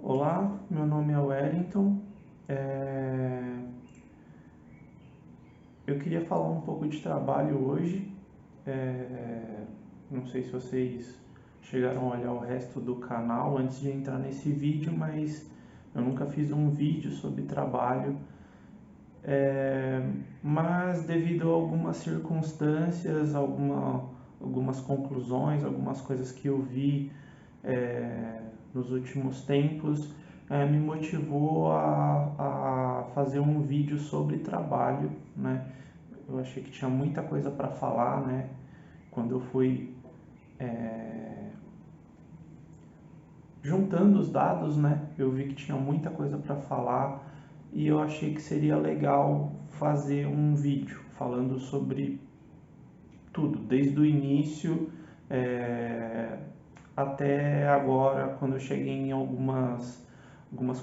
Olá, meu nome é Wellington. É, Eu queria falar um pouco de trabalho hoje. É, Não sei se vocês chegaram a olhar o resto do canal antes de entrar nesse vídeo, mas eu nunca fiz um vídeo sobre trabalho. É, Mas devido a algumas circunstâncias, algumas conclusões, algumas coisas que eu vi nos últimos tempos, me motivou a fazer um vídeo sobre trabalho, né? Eu achei que tinha muita coisa para falar, né? Quando eu fui juntando os dados, né? Eu vi que tinha muita coisa para falar e eu achei que seria legal fazer um vídeo falando sobre tudo, desde o início é, até agora, quando eu cheguei em algumas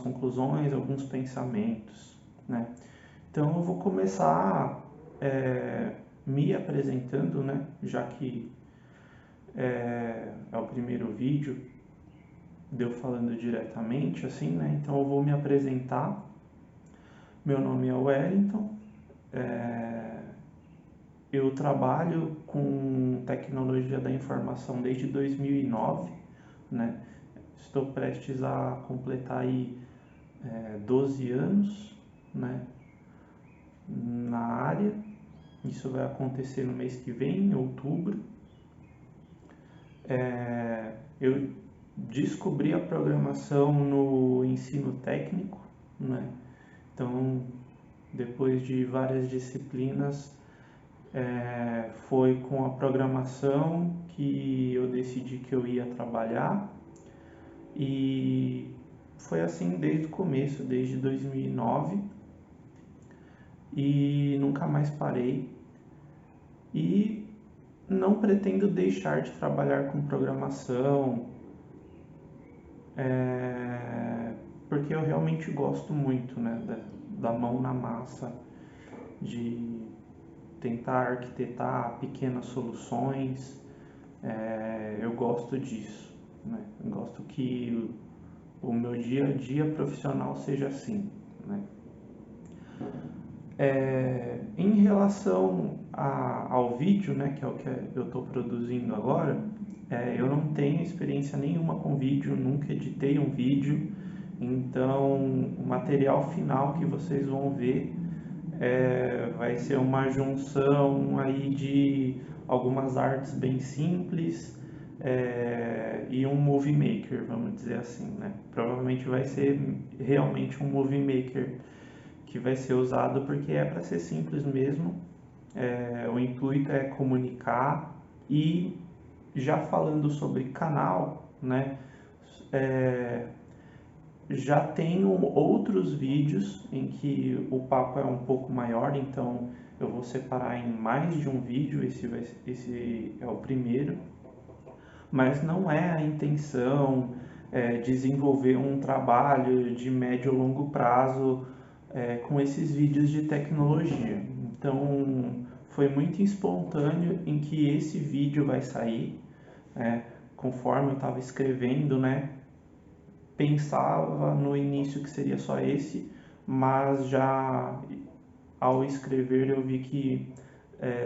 conclusões, alguns pensamentos, né? Então eu vou começar me apresentando, né? Já que é o primeiro vídeo, deu falando diretamente, assim, né? Então eu vou me apresentar. Meu nome é Wellington, eu trabalho com tecnologia da informação desde 2009, né? Estou prestes a completar aí 12 anos, né? Na área. Isso vai acontecer no mês que vem, em outubro. Eu descobri a programação no ensino técnico, né? Então, depois de várias disciplinas, foi com a programação que eu decidi que eu ia trabalhar e foi assim desde o começo, desde 2009 e nunca mais parei e não pretendo deixar de trabalhar com programação, porque eu realmente gosto muito, né, da mão na massa, de tentar arquitetar pequenas soluções. Eu gosto disso, né? Eu gosto que o meu dia a dia profissional seja assim, né? Em relação ao vídeo, né, que é o que eu estou produzindo agora, eu não tenho experiência nenhuma com vídeo, nunca editei um vídeo, então o material final que vocês vão ver vai ser uma junção aí de algumas artes bem simples e um movie maker, vamos dizer assim, né? Provavelmente vai ser realmente um movie maker que vai ser usado porque é para ser simples mesmo. O intuito é comunicar e já falando sobre canal, né? É, Já tenho outros vídeos em que o papo é um pouco maior, então eu vou separar em mais de um vídeo. Esse é o primeiro, mas não é a intenção desenvolver um trabalho de médio e longo prazo com esses vídeos de tecnologia. Então, foi muito espontâneo em que esse vídeo vai sair, conforme eu estava escrevendo, né? Pensava no início que seria só esse, mas já ao escrever eu vi que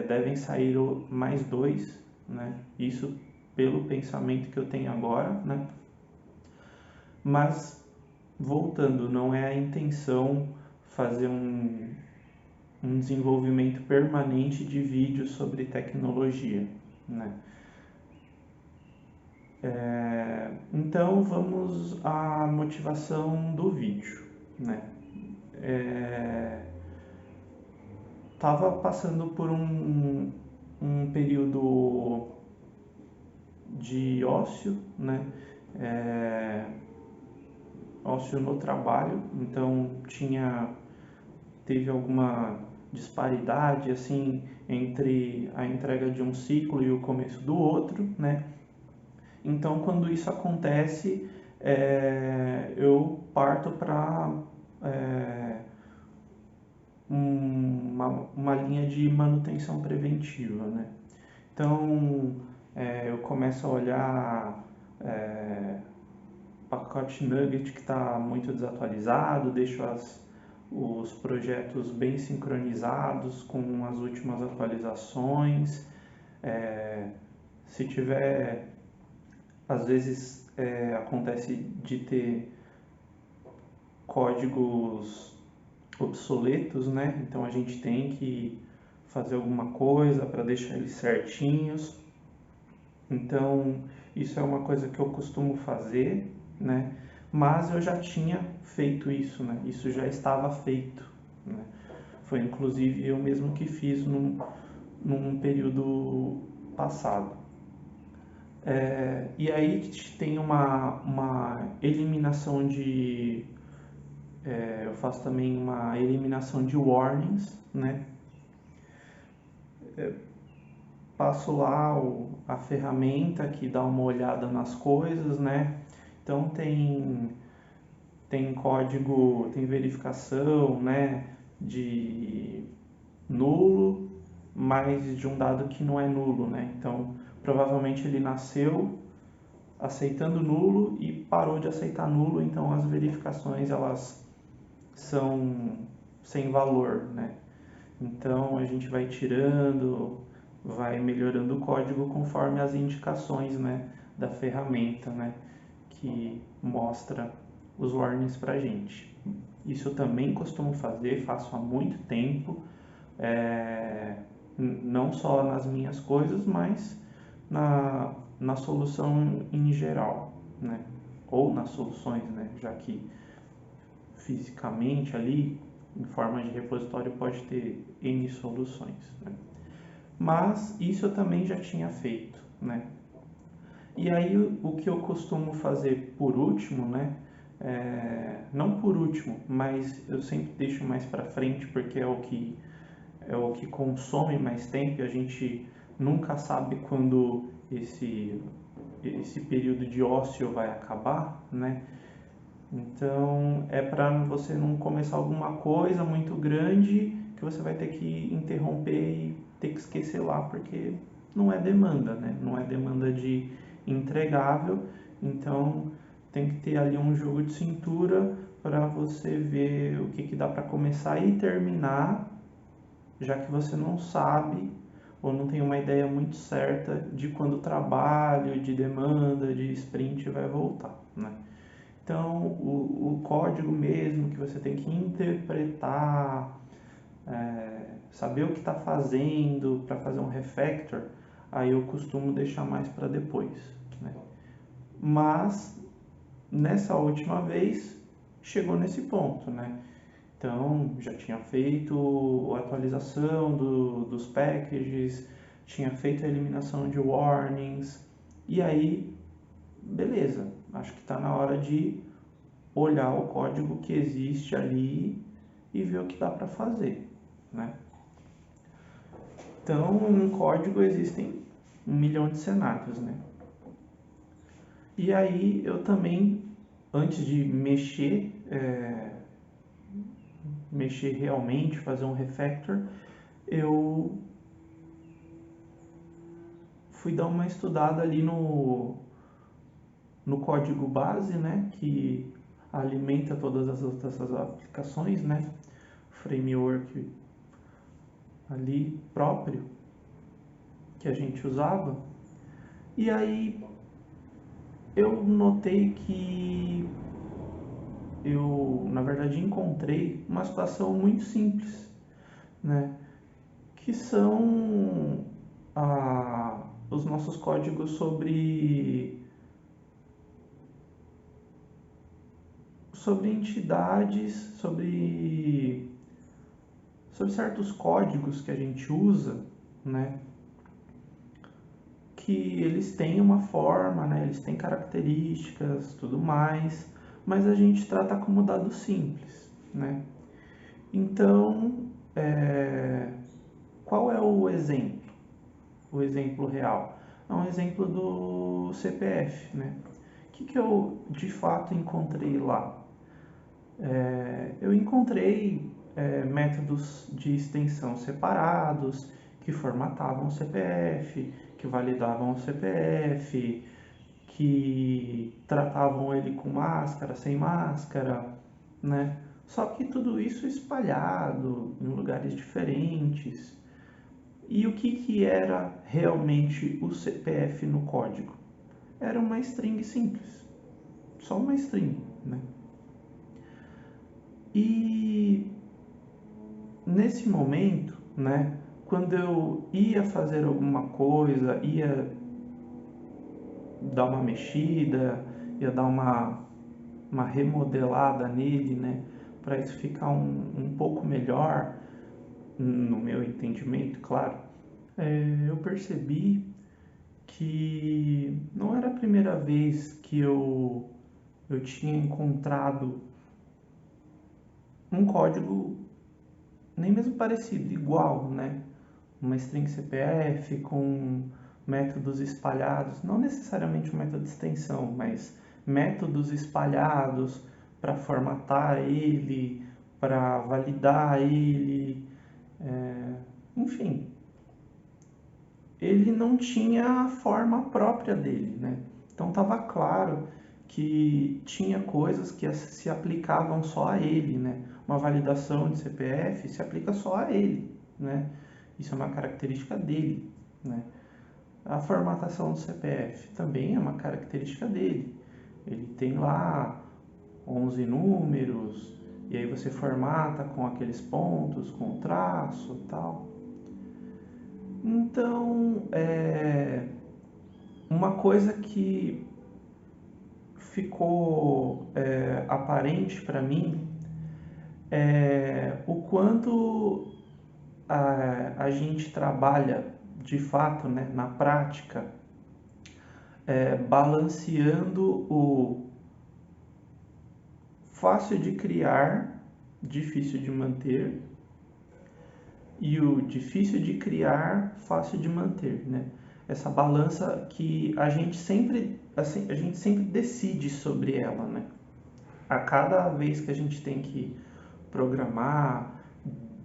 devem sair mais dois, né? Isso pelo pensamento que eu tenho agora, né? Mas voltando, não é a intenção fazer um desenvolvimento permanente de vídeos sobre tecnologia, né? Então vamos à motivação do vídeo, né? Tava passando por um período de ócio, né? É, Ócio no trabalho, então teve alguma disparidade assim entre a entrega de um ciclo e o começo do outro, né? Então, quando isso acontece, eu parto para uma linha de manutenção preventiva, né? Então, eu começo a olhar pacote Nugget que está muito desatualizado, deixo os projetos bem sincronizados com as últimas atualizações. Se tiver, às vezes acontece de ter códigos obsoletos, né? Então a gente tem que fazer alguma coisa para deixar eles certinhos. Então isso é uma coisa que eu costumo fazer, né? Mas eu já tinha feito isso, né? Isso já estava feito, né? Foi inclusive eu mesmo que fiz num período passado. E aí tem uma eliminação de... eu faço também uma eliminação de warnings, né? Passo lá a ferramenta que dá uma olhada nas coisas, né? Então tem código, tem verificação, né? De nulo, mas de um dado que não é nulo, né? Então provavelmente ele nasceu aceitando nulo e parou de aceitar nulo, então as verificações elas são sem valor, né? Então a gente vai tirando, vai melhorando o código conforme as indicações, né, da ferramenta, né, que mostra os warnings para a gente. Isso eu também costumo fazer, faço há muito tempo, não só nas minhas coisas, mas na solução em geral, né? Ou nas soluções, né? Já que fisicamente ali, em forma de repositório, pode ter N soluções, né? Mas isso eu também já tinha feito, né? E aí o que eu costumo fazer por último, né? Não por último, mas eu sempre deixo mais para frente porque é o que consome mais tempo e a gente nunca sabe quando esse período de ócio vai acabar, né? Então é para você não começar alguma coisa muito grande que você vai ter que interromper e ter que esquecer lá porque não é demanda, né? Não é demanda de entregável, então tem que ter ali um jogo de cintura para você ver o que dá para começar e terminar, já que você não sabe ou não tem uma ideia muito certa de quando o trabalho, de demanda, de sprint vai voltar, né? Então, o código mesmo que você tem que interpretar, saber o que está fazendo para fazer um refactor, aí eu costumo deixar mais para depois, né? Mas, nessa última vez, chegou nesse ponto, né? Então, já tinha feito a atualização dos packages, tinha feito a eliminação de warnings, e aí, beleza, acho que está na hora de olhar o código que existe ali e ver o que dá para fazer, né? Então, no código existem 1 milhão de cenários, né? E aí eu também, antes de mexer realmente, fazer um refactor, eu fui dar uma estudada ali no código base, né? Que alimenta todas as outras aplicações, né? Framework ali próprio que a gente usava. E aí eu notei que eu, na verdade, encontrei uma situação muito simples, né? Que são os nossos códigos sobre entidades, sobre certos códigos que a gente usa, né? Que eles têm uma forma, né? Eles têm características, tudo mais, mas a gente trata como dado simples, né? Então, qual é o exemplo? O exemplo real? É um exemplo do CPF, né? O que eu de fato encontrei lá? Eu encontrei métodos de extensão separados que formatavam o CPF, que validavam o CPF, que tratavam ele com máscara, sem máscara, né? Só que tudo isso espalhado em lugares diferentes. E o que era realmente o CPF no código? Era uma string simples, só uma string, né? E nesse momento, né, quando eu ia fazer alguma coisa, ia dar uma mexida, ia dar uma remodelada nele, né, para isso ficar um pouco melhor, no meu entendimento, claro, eu percebi que não era a primeira vez que eu tinha encontrado um código nem mesmo parecido, igual, né? Uma string CPF com métodos espalhados, não necessariamente um método de extensão, mas métodos espalhados para formatar ele, para validar ele, enfim, ele não tinha a forma própria dele, né? Então estava claro que tinha coisas que se aplicavam só a ele, né? Uma validação de CPF se aplica só a ele, né? Isso é uma característica dele, né? A formatação do CPF também é uma característica dele. Ele tem lá 11 números e aí você formata com aqueles pontos, com o traço, e tal. Então, uma coisa que ficou aparente para mim é o quanto a gente trabalha de fato, né, na prática, balanceando o fácil de criar, difícil de manter, e o difícil de criar, fácil de manter, né? Essa balança que a gente sempre, assim, a gente sempre decide sobre ela, né? A cada vez que a gente tem que programar,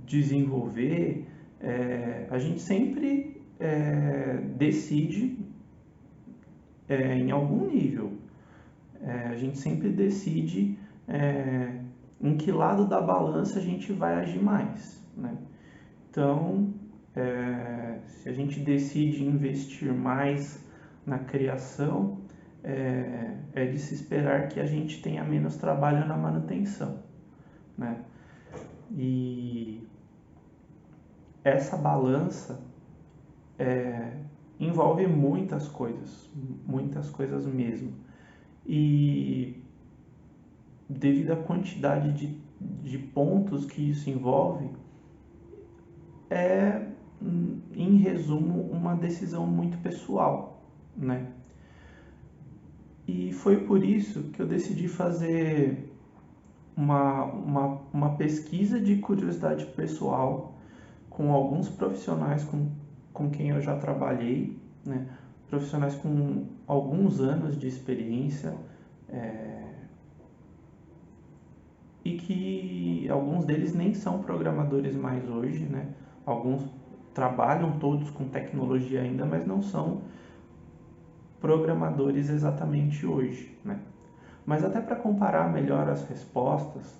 desenvolver, a gente sempre decide em algum nível. A gente sempre decide em que lado da balança a gente vai agir mais, né? Então, se a gente decide investir mais na criação, é de se esperar que a gente tenha menos trabalho na manutenção, né? E essa balança envolve muitas coisas mesmo. E devido à quantidade de pontos que isso envolve, é, em resumo, uma decisão muito pessoal, né? E foi por isso que eu decidi fazer uma pesquisa de curiosidade pessoal com alguns profissionais com quem eu já trabalhei, né? Profissionais com alguns anos de experiência, e que alguns deles nem são programadores mais hoje, né? Alguns trabalham todos com tecnologia ainda, mas não são programadores exatamente hoje, né? Mas até para comparar melhor as respostas,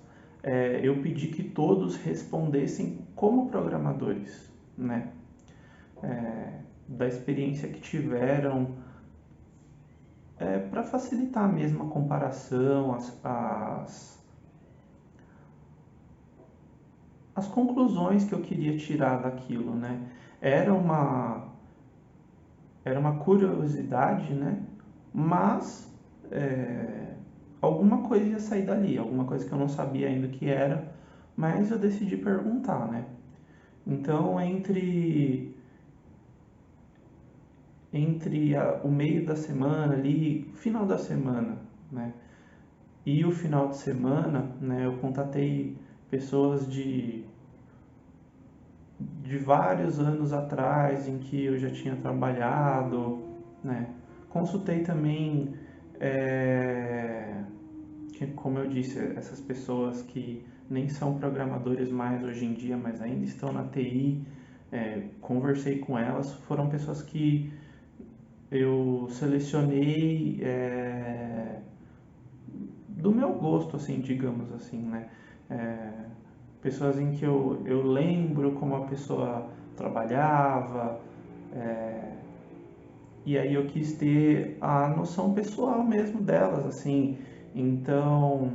eu pedi que todos respondessem como programadores, né? Da experiência que tiveram, para facilitar mesmo a comparação, as conclusões que eu queria tirar daquilo, né? Era uma, era uma curiosidade, né? Mas alguma coisa ia sair dali, alguma coisa que eu não sabia ainda o que era, mas eu decidi perguntar, né? Então, entre o meio da semana ali, final da semana, né? E o final de semana, né? Eu contatei pessoas de vários anos atrás em que eu já tinha trabalhado, né? Consultei também, como eu disse, essas pessoas que nem são programadores mais hoje em dia, mas ainda estão na TI, conversei com elas, foram pessoas que eu selecionei do meu gosto, assim, digamos assim, né? É, pessoas em que eu lembro como a pessoa trabalhava, e aí eu quis ter a noção pessoal mesmo delas, assim. Então,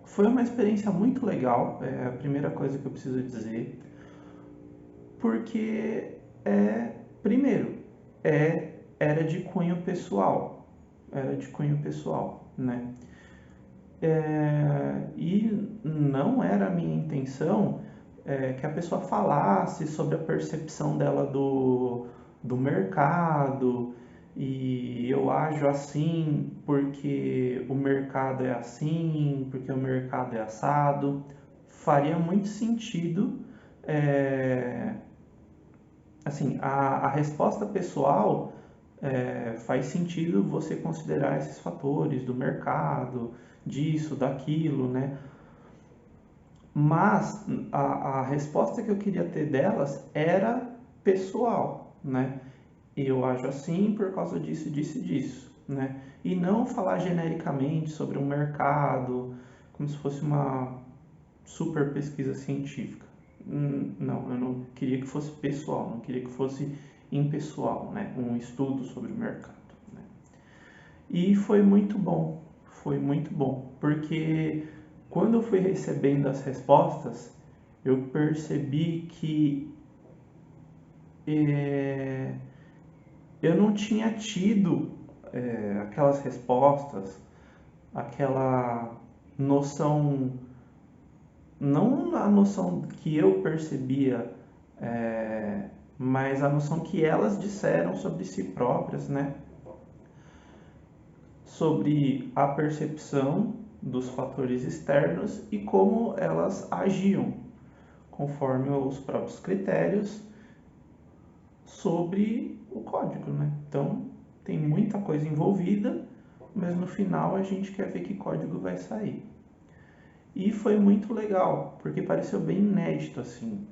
foi uma experiência muito legal, é a primeira coisa que eu preciso dizer, porque primeiro, era de cunho pessoal, né? E não era a minha intenção que a pessoa falasse sobre a percepção dela do mercado, e eu ajo assim porque o mercado é assim, porque o mercado é assado. Faria muito sentido, é, assim, a resposta pessoal faz sentido você considerar esses fatores do mercado, disso, daquilo, né? Mas a resposta que eu queria ter delas era pessoal, né? Eu acho assim por causa disso, disso e disso, né? E não falar genericamente sobre um mercado, como se fosse uma super pesquisa científica. Não, eu não queria que fosse pessoal, não queria que fosse impessoal, né? Um estudo sobre o mercado, né? E foi muito bom, porque quando eu fui recebendo as respostas, eu percebi que eh, eu não tinha tido aquelas respostas, aquela noção, não a noção que eu percebia, mas a noção que elas disseram sobre si próprias, né? Sobre a percepção dos fatores externos e como elas agiam conforme os próprios critérios sobre o código, né? Então, tem muita coisa envolvida, mas no final a gente quer ver que código vai sair. E foi muito legal, porque pareceu bem inédito, assim,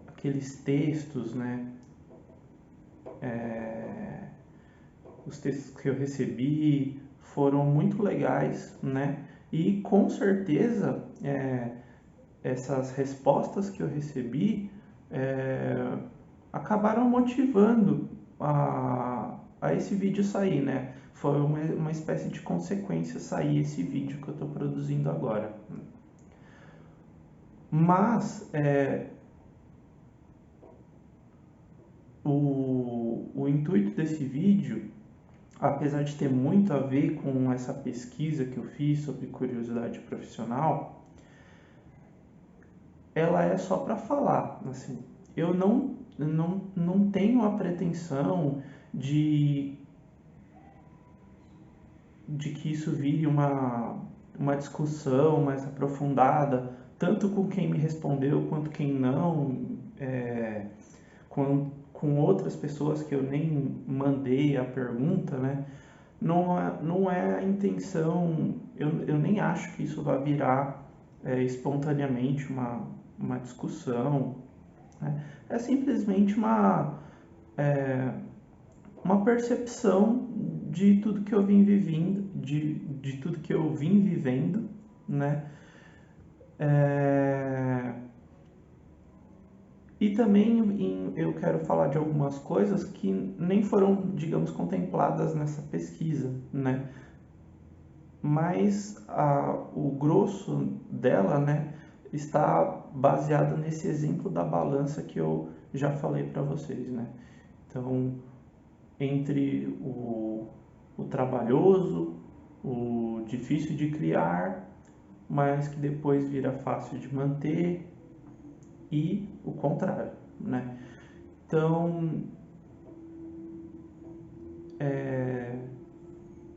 aqueles textos, né? Os textos que eu recebi foram muito legais, né? E com certeza essas respostas que eu recebi acabaram motivando a esse vídeo sair, né? Foi uma espécie de consequência sair esse vídeo que eu estou produzindo agora. Mas o intuito desse vídeo, apesar de ter muito a ver com essa pesquisa que eu fiz sobre curiosidade profissional, ela é só para falar, assim. Eu não tenho a pretensão de, de que isso vire uma discussão mais aprofundada, tanto com quem me respondeu quanto quem não, com outras pessoas que eu nem mandei a pergunta, né? Não é a intenção, eu nem acho que isso vai virar espontaneamente uma discussão, né? É simplesmente uma percepção de tudo que eu vim vivendo, de tudo que eu vim vivendo, né? E também eu quero falar de algumas coisas que nem foram, digamos, contempladas nessa pesquisa, né? Mas o grosso dela, né, está baseado nesse exemplo da balança que eu já falei para vocês, né? Então, entre o trabalhoso, o difícil de criar, mas que depois vira fácil de manter, e o contrário, né? Então,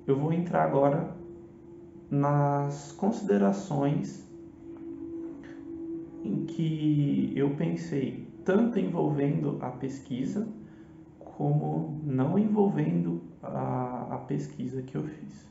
eu vou entrar agora nas considerações em que eu pensei, tanto envolvendo a pesquisa, como não envolvendo a pesquisa que eu fiz.